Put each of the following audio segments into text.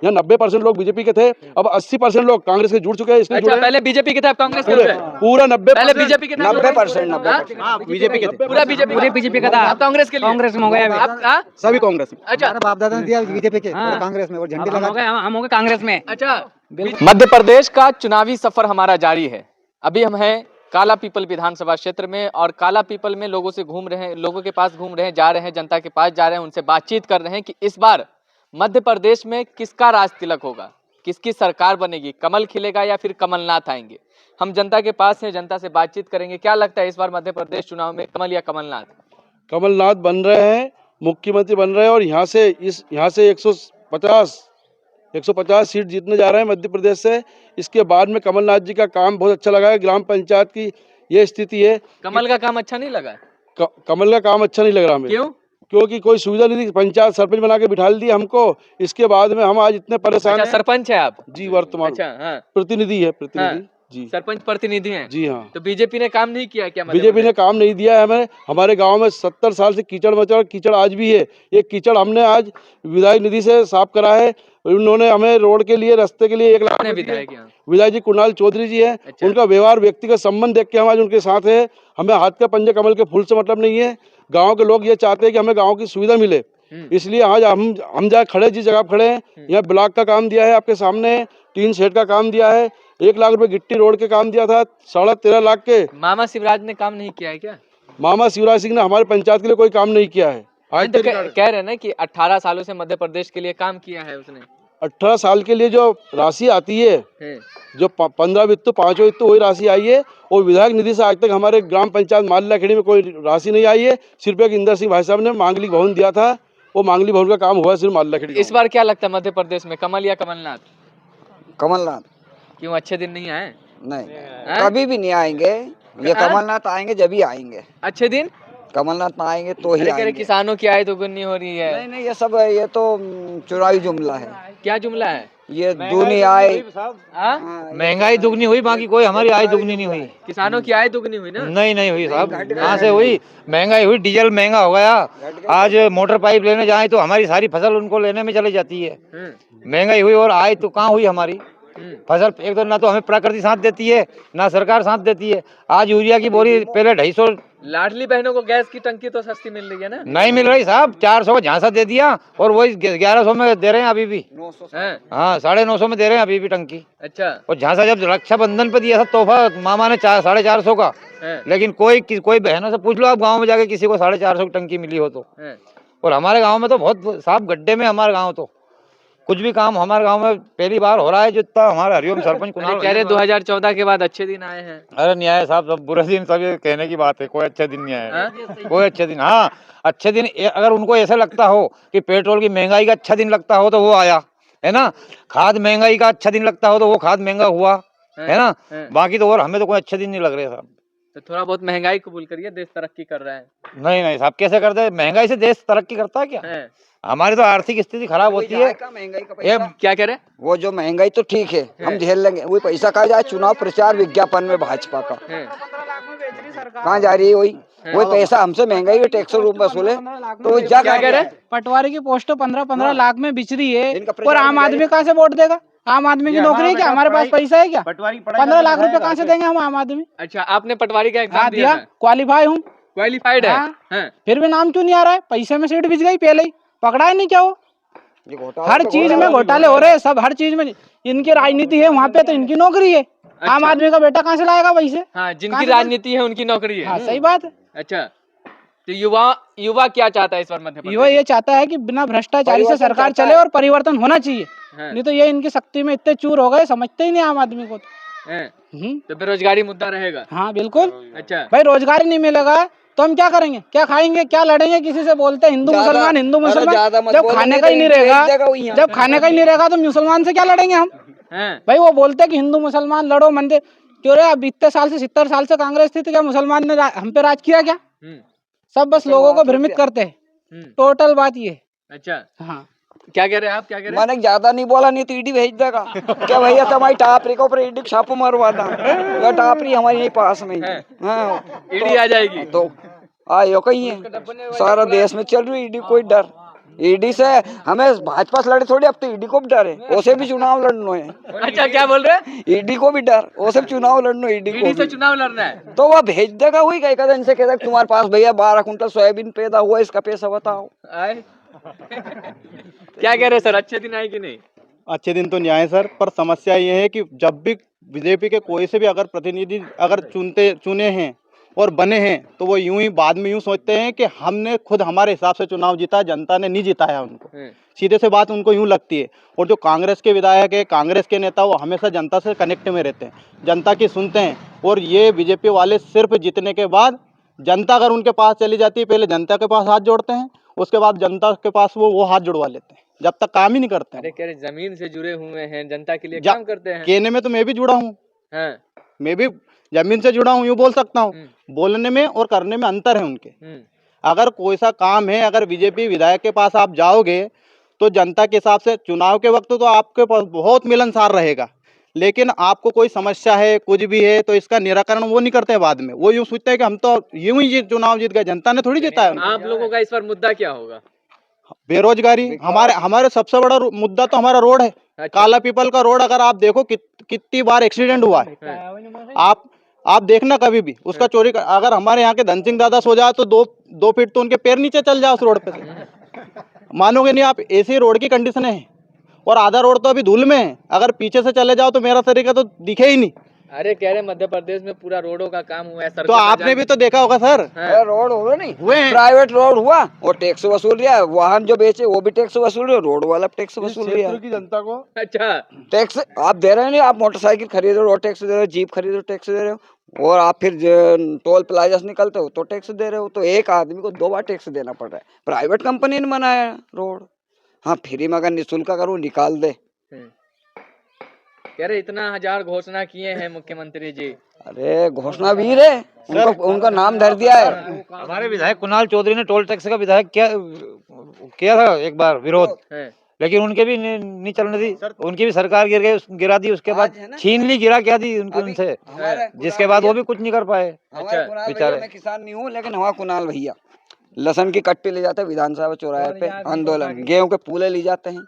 यहाँ 90% लोग बीजेपी के थे, अब 80% लोग कांग्रेस के जुड़ चुके हैं। इसलिए अच्छा, पहले बीजेपी के थे, अब कांग्रेस के हो गए। पूरा 90, पहले बीजेपी के थे, 90% बीजेपी के थे, पूरा बीजेपी का था, अब कांग्रेस के लिए, कांग्रेस में हो गया अब सभी कांग्रेस में। अच्छा, बाप दादा ने दिया बीजेपी के, कांग्रेस में, और झंडे लगा हम हो गए कांग्रेस में। अच्छा, मध्य प्रदेश का चुनावी सफर हमारा जारी है। अभी हम हैं काला पीपल विधानसभा क्षेत्र में और काला पीपल में लोगों से घूम रहे हैं, लोगों के पास घूम रहे हैं, जा रहे हैं, जनता के पास जा रहे हैं, उनसे बातचीत कर रहे हैं कि इस बार मध्य प्रदेश में किसका राज तिलक होगा, किसकी सरकार बनेगी, कमल खिलेगा या फिर कमलनाथ आएंगे। हम जनता के पास हैं, जनता से बातचीत करेंगे। क्या लगता है इस बार मध्य प्रदेश चुनाव में कमल या कमलनाथ? कमलनाथ बन रहे हैं, मुख्यमंत्री बन रहे हैं, और यहाँ से 150 सीट जीतने जा रहे हैं मध्य प्रदेश से। इसके बाद में कमलनाथ जी का काम बहुत अच्छा लगा है। ग्राम पंचायत की ये स्थिति है। कमल का काम अच्छा नहीं लगा? कमल का काम अच्छा नहीं लग रहा हमें। क्यों? क्योंकि कोई सुविधा नहीं दी। पंचायत सरपंच बना के बिठा दी हमको, इसके बाद में हम आज इतने परेशान हैं। सरपंच है आप? जी, वर्तमान। अच्छा, हाँ। प्रतिनिधि है, प्रतिनिधि। हाँ। जी, सरपंच प्रतिनिधि हैं। जी हाँ। तो बीजेपी ने काम नहीं किया क्या? बीजेपी ने काम नहीं दिया है हमें। हमारे गांव में 70 साल से कीचड़ मचड़, कीचड़ आज भी है। ये कीचड़ हमने आज विधायक निधि से साफ करा है। उन्होंने हमें रोड के लिए, रास्ते के लिए 1 लाख विधायक जी कुणाल चौधरी जी है। अच्छा। उनका व्यवहार, व्यक्तिगत संबंध देख के हम आज उनके साथ है। हमें हाथ का पंजे कमल के फूल से मतलब नहीं है। गाँव के लोग ये चाहते हैं कि हमें गाँव की सुविधा मिले, इसलिए आज हम जहाँ खड़े, जिस जगह खड़े हैं, यहाँ ब्लॉक का काम दिया है, आपके सामने टीन शेड का काम दिया है, 1 लाख रुपए गिट्टी रोड के काम दिया था, 13.5 लाख के। मामा शिवराज ने काम नहीं किया है क्या? मामा शिवराज सिंह ने हमारे पंचायत के लिए कोई काम नहीं किया है। आज तो कह रहे हैं ना कि 18 सालों से मध्य प्रदेश के लिए काम किया है उसने। 18 साल के लिए जो राशि आती है, जो 15 वित्त 5 वित्त वही राशि आई है, और विधायक निधि से आज तक हमारे ग्राम पंचायत माल्या खेड़ी में कोई राशि नहीं आई है। सिर्फ एक इंदर सिंह भाई साहब ने मांगलिक भवन दिया था, वो मांगलिक भवन का काम हुआ सिर्फ माल्या खेड़ी। इस बार क्या लगता है मध्य प्रदेश में, कमल या कमलनाथ? कमलनाथ। क्यों, अच्छे दिन नहीं आए? नहीं, कभी भी नहीं आएंगे। ये कमलनाथ आएंगे जब ही आएंगे। अच्छे दिन कमलनाथ ना आएंगे तो ही आएंगे। किसानों की आय दोगुनी हो रही है। नहीं, ये तो चुनावी जुमला है। क्या जुमला है? ये दूनी आय, महंगाई दुगनी हुई, बाकी कोई हमारी आय दुगनी नहीं हुई। किसानों की आय दुगनी हुई ना? नहीं हुई साहब, कहाँ से हुई? महंगाई हुई, डीजल महंगा हो गया। आज मोटर पाइप लेने जाए तो हमारी सारी फसल उनको लेने में चली जाती है। महंगाई हुई और आय तो कहाँ हुई हमारी? फसल एक तो ना तो हमें प्रकृति साथ देती है, ना सरकार साथ देती है। आज यूरिया की बोरी पहले 250। लाडली बहनों को गैस की टंकी तो सस्ती मिल रही है ना? नहीं मिल रही साहब, 400 का झांसा दे दिया और वही 1100 में दे रहे हैं अभी भी। 900। हाँ, 950 में दे रहे हैं अभी भी टंकी। अच्छा। और झांसा जब रक्षाबंधन पे दिया था तोहफा मामा ने 450 का, लेकिन कोई बहनों से पूछ लो आप गाँव में जाके, किसी को 450 की टंकी मिली हो तो। और हमारे गाँव में तो बहुत साहब गड्ढे में, हमारे गाँव तो कुछ भी काम हमारे गांव में पहली बार हो रहा है। जितना हमारे हरिओम सरपंच कुणाल कह रहे 2014 के बाद अच्छे दिन आए हैं। अरे नहीं आए साहब, सब बुरे दिन, सब ये कहने की बात है। कोई अच्छे दिन नहीं आए, कोई अच्छे दिन। हाँ, अच्छे दिन अगर उनको ऐसा लगता हो कि पेट्रोल की महंगाई का अच्छा दिन लगता हो तो वो आया है ना, खाद महंगाई का अच्छा दिन लगता हो तो वो खाद महंगा हुआ है ना, बाकी तो और हमें तो कोई अच्छे दिन नहीं लग रहे साहब। तो थोड़ा बहुत महंगाई कबूल करिए, देश तरक्की कर रहा है। नहीं साहब, कैसे करते हैं? महंगाई से देश तरक्की करता है क्या? हमारी तो आर्थिक स्थिति खराब होती है। क्या कह रहे? वो जो महंगाई तो ठीक है, हम झेल लेंगे। वही पैसा कहाँ जाए? चुनाव प्रचार विज्ञापन में भाजपा का कहाँ जा रही है? वही पैसा हमसे महंगाई के टैक्स रूप में वसूले तो क्या कह रहे? पटवारी की पोस्ट 15-15 लाख में बिच रही है, और आम आदमी कहाँ से वोट देगा? आम आदमी की नौकरी है क्या? हमारे पास पैसा है क्या? 15 लाख रुपए कहाँ से देंगे हम आम आदमी? अच्छा, आपने पटवारी का एग्जाम दिया? क्वालिफाई हूँ। क्वालिफाइड है? फिर भी नाम क्यों नहीं आ रहा है? पैसे में सीट बिच गई पहले ही, पकड़ा ही नहीं क्या? वो हर चीज में घोटाले हो रहे हैं सब, हर चीज में इनकी राजनीति है वहाँ पे, तो इनकी नौकरी है। अच्छा। आम आदमी का बेटा कहाँ से लाएगा पैसे? हाँ, जिनकी राजनीति है उनकी नौकरी है। हाँ, सही बात है। अच्छा, तो युवा क्या चाहता है इस बार मध्य प्रदेश? युवा ये चाहता है कि बिना भ्रष्टाचारी से सरकार चले और परिवर्तन होना चाहिए। नहीं तो ये इनकी शक्ति में इतने चूर हो गए, समझते ही नहीं आम आदमी को। तो बेरोजगारी मुद्दा रहेगा? हाँ बिल्कुल। अच्छा भाई, रोजगार नहीं मिलेगा तो हम क्या करेंगे? क्या खाएंगे? क्या लड़ेंगे? किसी से बोलते हैं हिंदू मुसलमान, हिंदू मुसलमान। जब खाने का ही नहीं रहेगा तो मुसलमान से क्या लड़ेंगे हम? भाई, वो बोलते हैं कि हिंदू मुसलमान लड़ो, मंदिर क्यों रहे? अब इतने साल से 70 साल से कांग्रेस थी, तो क्या मुसलमान ने हम पे राज किया क्या? सब बस लोगों को भ्रमित करते हैं, टोटल बात ये। अच्छा, हाँ। क्या कह रहे हैं आप? क्या कह रहे हैं? मैंने ज्यादा नहीं बोला, नहीं तो ईडी भेज देगा क्या भैया? हमारी टापरी को ईडी छापो मरवा था, टापरी हमारी यही पास में। हाँ, ईडी आ जाएगी तो आयो कहीं है, सारा देश में चल रही ईडी, कोई डर ईडी से हमें भाजपा से लड़े थोड़ी, अब तो ईडी को भी डर है, उसे भी चुनाव लड़ना है। अच्छा, क्या बोल रहे हैं? ईडी को भी डर, उसे भी चुनाव लड़ना, ईडी को ईडी से भी। चुनाव लड़ना है तो वह भेज देगा, वही कहेगा इनसे, कहता तुम्हारे पास भैया 12 कुंटल सोयाबीन पैदा हुआ, इसका पैसा बताओ। आए? क्या कह रहे हैं सर, अच्छे दिन आए कि नहीं? अच्छे दिन तो नहीं आए सर, पर समस्या ये है कि जब भी बीजेपी के कोई से भी अगर प्रतिनिधि अगर चुने हैं और बने हैं, तो वो यूं ही बाद में यूं सोचते हैं कि हमने खुद हमारे हिसाब से चुनाव जीता, जनता ने नहीं जिताया उनको। सीधे से बात उनको यूं लगती है। और जो कांग्रेस के विधायक है, कांग्रेस के नेता, वो हमेशा जनता से कनेक्ट में रहते हैं, जनता की सुनते हैं। और ये बीजेपी वाले सिर्फ जीतने के बाद जनता अगर उनके पास चली जाती है, पहले जनता के पास हाथ जोड़ते हैं, उसके बाद जनता के पास वो हाथ जुड़वा लेते हैं, जब तक काम ही नहीं करते हैं। अरे कह रहे जमीन से जुड़े हुए हैं, जनता के लिए काम करते हैं। कहने में तो मैं भी जुड़ा हूँ, हाँ। मैं भी जमीन से जुड़ा हूँ, यूँ बोल सकता हूँ। बोलने में और करने में अंतर है उनके। अगर कोई सा काम है, अगर बीजेपी विधायक के पास आप जाओगे तो जनता के हिसाब से चुनाव के वक्त तो आपके पास बहुत मिलनसार रहेगा, लेकिन आपको कोई समस्या है, कुछ भी है, तो इसका निराकरण वो नहीं करते हैं बाद में। वो यूँ सोचते हैं कि हम तो यूं ही चुनाव जीत गए, जनता ने थोड़ी जीता है। आप लोगों का इस पर मुद्दा क्या होगा? बेरोजगारी हमारे सबसे बड़ा मुद्दा तो हमारा रोड है। अच्छा। काला पीपल का रोड अगर आप देखो कितनी बार एक्सीडेंट हुआ है। आप देखना कभी भी उसका चोरी अगर हमारे यहाँ के धन सिंह दादा सो जाए तो दो फीट तो उनके पैर नीचे चल जाए उस रोड पे से। मानोगे नहीं आप, ऐसी रोड की कंडीशन है। और आधा रोड तो अभी धूल में है, अगर पीछे से चले जाओ तो मेरा तरीका तो दिखे ही नहीं। अरे कह रहे मध्य प्रदेश में पूरा रोडों का काम हुआ है सर, तो आपने भी तो देखा होगा सर। रोड हुआ नहीं, हुए हैं। प्राइवेट रोड हुआ, वो टैक्स वसूल रहा है, वाहन जो बेचे वो भी टैक्स वसूल रहे, रोड वाला टैक्स वसूल रहा है। की जनता को अच्छा, टैक्स आप दे रहे हैं नहीं, आप मोटरसाइकिल खरीद रहे हो टैक्स दे रहे हो, जीप खरीद रहे हो टैक्स दे रहे हो, और आप फिर टोल प्लाजा से निकलते हो तो टैक्स दे रहे हो। तो एक आदमी को 2 बार टैक्स देना पड़ रहा है। प्राइवेट कंपनी ने बनाया रोड, हाँ फ्री में अगर निःशुल्क अगर वो निकाल दे। कह रहे इतना 1000 घोषणा किए हैं मुख्यमंत्री जी। अरे घोषणा वीर है, उनका नाम धर दिया है। हमारे विधायक कुणाल चौधरी ने टोल टैक्स का विधायक किया था एक बार विरोध, लेकिन उनके भी नहीं चलने दी, उनकी भी सरकार गिरा दी। उसके बाद छीन ली, गिरा क्या दी उनसे, जिसके बाद वो भी कुछ नहीं कर पाए। बेचारे मैं किसान नहीं हूँ, लेकिन हमारा कुणाल भैया लसन की कट्टी ले जाते हैं विधानसभा चौराहे पे, आंदोलन गेहूं के पूले ले जाते हैं,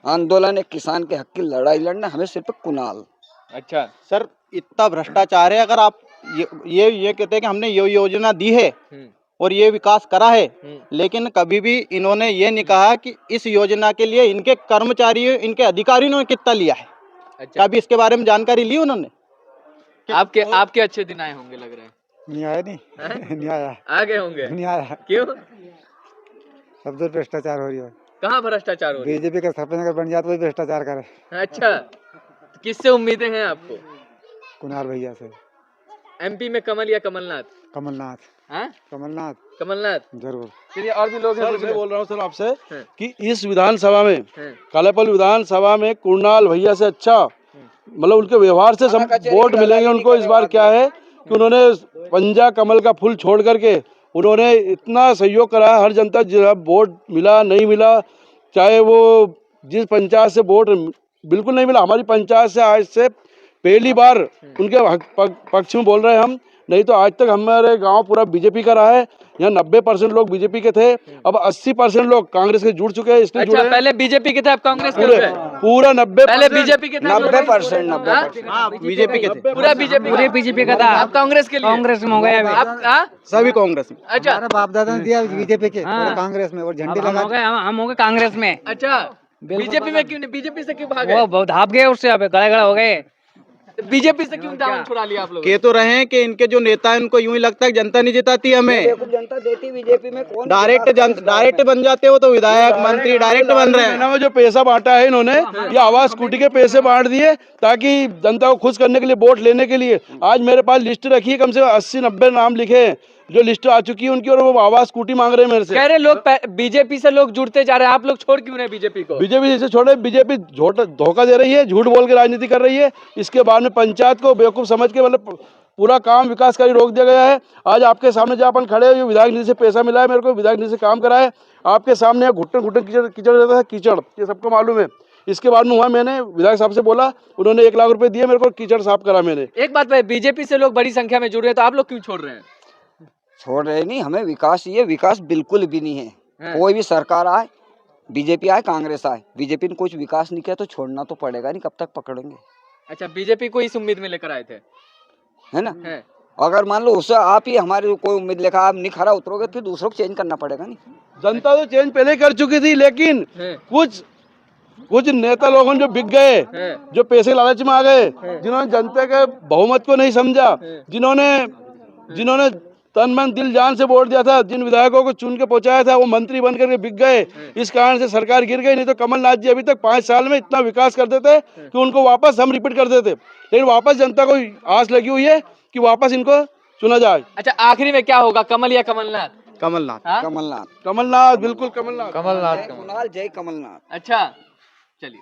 आंदोलन एक किसान के हक की लड़ाई लड़ना, हमें सिर्फ कुणाल। अच्छा सर, इतना भ्रष्टाचार है। अगर आप ये कहते हैं कि हमने ये योजना दी है और ये विकास करा है, लेकिन कभी भी इन्होंने ये नहीं कहा कि इस योजना के लिए इनके कर्मचारियों, इनके अधिकारियों ने कितना लिया है। अच्छा। कभी इसके बारे में जानकारी ली उन्होंने? आपके अच्छे दिन आए होंगे लग रहे हैं। नहीं आया, नहीं आया, आ गए होंगे। नहीं आया। क्यों? सब तो भ्रष्टाचार हो रही है। कहाँ भ्रष्टाचार हो रही है? बीजेपी का सरपंच अगर बन जाए तो वही भ्रष्टाचार करे। अच्छा, तो किससे उम्मीदें हैं आपको? कुणाल भैया से। एमपी में कमल या कमलनाथ? कमलनाथ। हाँ? कमलनाथ जरूर। चलिए, और भी लोग हैं। सर मैं बोल रहा हूँ सर आपसे कि इस विधानसभा में, कालापल विधानसभा में कुणाल भैया से अच्छा, मतलब उनके व्यवहार से वोट मिलेंगे उनको। इस बार क्या है कि उन्होंने पंजा कमल का फूल छोड़ करके उन्होंने इतना सहयोग करा। हर जनता वोट मिला नहीं मिला, चाहे वो जिस पंचायत से वोट बिल्कुल नहीं मिला, हमारी पंचायत से आज से पहली बार उनके पक्ष में बोल रहे हैं हम। नहीं तो आज तक हमारे गांव पूरा बीजेपी का रहा है। यहाँ 90% लोग बीजेपी के थे, अब 80% लोग कांग्रेस के जुड़ चुके हैं। इसलिए अच्छा, पहले बीजेपी के थे, अब कांग्रेस के हो गए। पूरा 90 पहले बीजेपी के थे, 90% बीजेपी के थे, पूरा बीजेपी का था, अब कांग्रेस के लिए। कांग्रेस में हो गया आप सभी कांग्रेस में। अच्छा, हमारे बाप दादा ने दिया बीजेपी के, कांग्रेस में, और झंडे लगा। हम हो गए कांग्रेस में। अच्छा, बीजेपी में क्यों नहीं? बीजेपी से क्यों भागे? वो बहुत भाग गए उससे, अब गड़े हो गए। बीजेपी से क्यों दामन छुड़ा लिया आप लोग? कह तो रहे हैं कि इनके जो नेता है उनको यूं ही लगता है कि जनता नहीं जिताती हमें। जनता देती बीजेपी में, कौन डायरेक्ट बन जाते हो तो विधायक मंत्री डायरेक्ट बन रहे हैं। में जो पैसा बांटा है इन्होंने, ये आवाज स्कूटी के पैसे बांट दिए ताकि जनता को खुश करने के लिए, वोट लेने के लिए। आज मेरे पास लिस्ट रखी है, कम से कम 80-90 नाम लिखे हैं जो लिस्ट आ चुकी है उनकी, और वो आवाज स्कूटी मांग रहे हैं मेरे से। कह रहे लोग बीजेपी से लोग जुड़ते जा रहे हैं, आप लोग छोड़ क्यों रहे बीजेपी को? बीजेपी से छोड़े, बीजेपी धोखा दे रही है, झूठ बोल के राजनीति कर रही है। इसके बाद में पंचायत को बेवकूफ समझ के मतलब पूरा काम विकासकारी रोक दिया गया है। आज आपके सामने जहाँ अपन खड़े हैं, विधायक निधि से पैसा मिला है मेरे को, विधायक निधि से काम करा है। आपके सामने घुटन कीचड़ रहता था, कीचड़, ये सबको मालूम है। इसके बाद में हुआ, मैंने विधायक साहब से बोला, उन्होंने 1 लाख रुपए दिए मेरे को, कीचड़ साफ करा मैंने। एक बात भाई, बीजेपी से लोग बड़ी संख्या में जुड़ रहे हैं, तो आप लोग क्यों छोड़ रहे हैं? छोड़ रहे नहीं, हमें विकास चाहिए। विकास बिल्कुल भी नहीं है। कोई भी सरकार आए, बीजेपी आए कांग्रेस आए, बीजेपी ने कुछ विकास नहीं किया तो छोड़ना तो पड़ेगा नहीं, कब तक पकड़ेंगे, अच्छा, बीजेपी को इस उम्मीद में लेकर आए थे, है ना। है? अगर मान लो उससे आप ही हमारे कोई उम्मीद लेकर आप नहीं खरा उतरोगे फिर दूसरों को चेंज करना पड़ेगा नहीं। जनता तो चेंज पहले कर चुकी थी, लेकिन कुछ नेता लोगों जो बिक गए, जो पैसे लालच में आ गए, जिन्होंने जनता के बहुमत को नहीं समझा, जिन्होंने तन मन दिल जान से वोट दिया था, जिन विधायकों को चुन के पहुंचाया था, वो मंत्री बन करके बिक गए। इस कारण से सरकार गिर गई। नहीं तो कमलनाथ जी अभी तक 5 साल में इतना विकास कर देते कि उनको वापस हम रिपीट कर देते। लेकिन वापस जनता को आस लगी हुई है कि वापस इनको चुना जाए। अच्छा, आखिरी में क्या होगा, कमल या कमलनाथ? कमलनाथ। हाँ? कमलनाथ, कमलनाथ, बिल्कुल कमलनाथ। कमलनाथ। कुणाल जय कमलनाथ। अच्छा, चलिए।